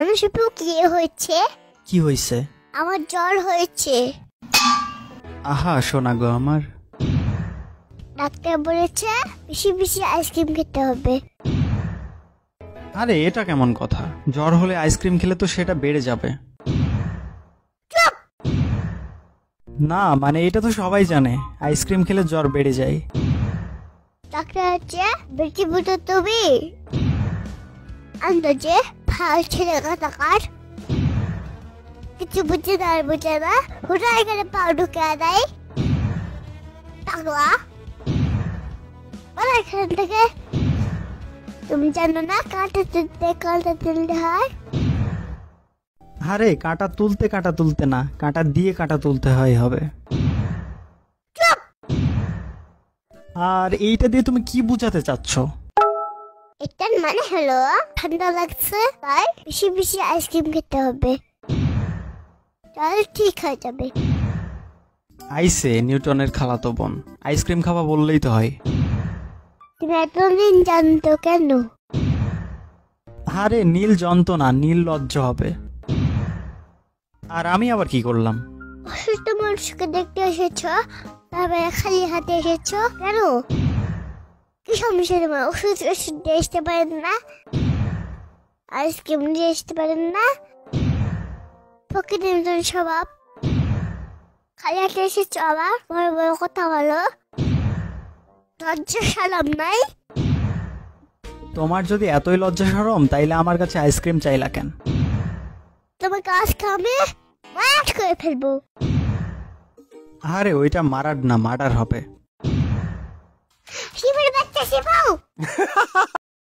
শিপু কি হয়েছে? কি হয়েছে? আমার জ্বর হয়েছে। আহা শোনা গো আমার, ডাক্তার বলেছে বেশি বেশি আইসক্রিম খেতে হবে। আরে এটা কেমন কথা? জ্বর হলে আইসক্রিম খেলে তো সেটা বেড়ে যাবে। না মানে এটা তো সবাই জানে, আইসক্রিম খেলে জ্বর বেড়ে যায়। ডাক্তার হচ্ছে বেশি বুঝো তুমি আন্দাজে ভাল ছেলে কাটাকার কিছু বুঝে না আর বুঝে না ওটা এখানে পাও ঢুকে দেয় পাগলা বলো এখান থেকে। তুমি জানো না কাঁটা তুলতে হয়? আরে কাঁটা তুলতে না, কাঁটা দিয়ে কাঁটা তুলতে হবে। আর এইটা দিয়ে তুমি কি বুঝাতে চাচ্ছ? এটার মানে হলো ঠান্ডা লাগছে তাই বেশি বেশি আইসক্রিম খেতে হবে, তাহলে ঠিক হয়ে যাবে। আইসে নিউটনের খালাতো বোন, আইসক্রিম খাওয়া বললেই তো হয়। তুমি এতদিন জানতো কেন? আরে নীল জন্ত না, নীল লজ্জ হবে। আর আমি আবার কি করলাম? অসুস্থ মানুষকে দেখতে এসেছো, তারপরে খালি হাতে এসেছো কেন? কি সমস্যা তোমার? ওষুধ দিয়ে আসতে পারেন না? আইসক্রিম দিয়ে আসতে পারেন না? প্রকৃতির মতন স্বভাব, খালি হাতে এসেছো আবার বড় বড় কথা বলো, লজ্জা সালাম নাই? তোমার যদি এতই লজ্জা শরম তাইলে আমার কাছে আইসক্রিম চাইলা কেন? তোমার কাজ খামে মাঠ করে ফেলবো। আরে ওইটা মারার না, মার্ডার হবে। শিবের বাচ্চা শিবাও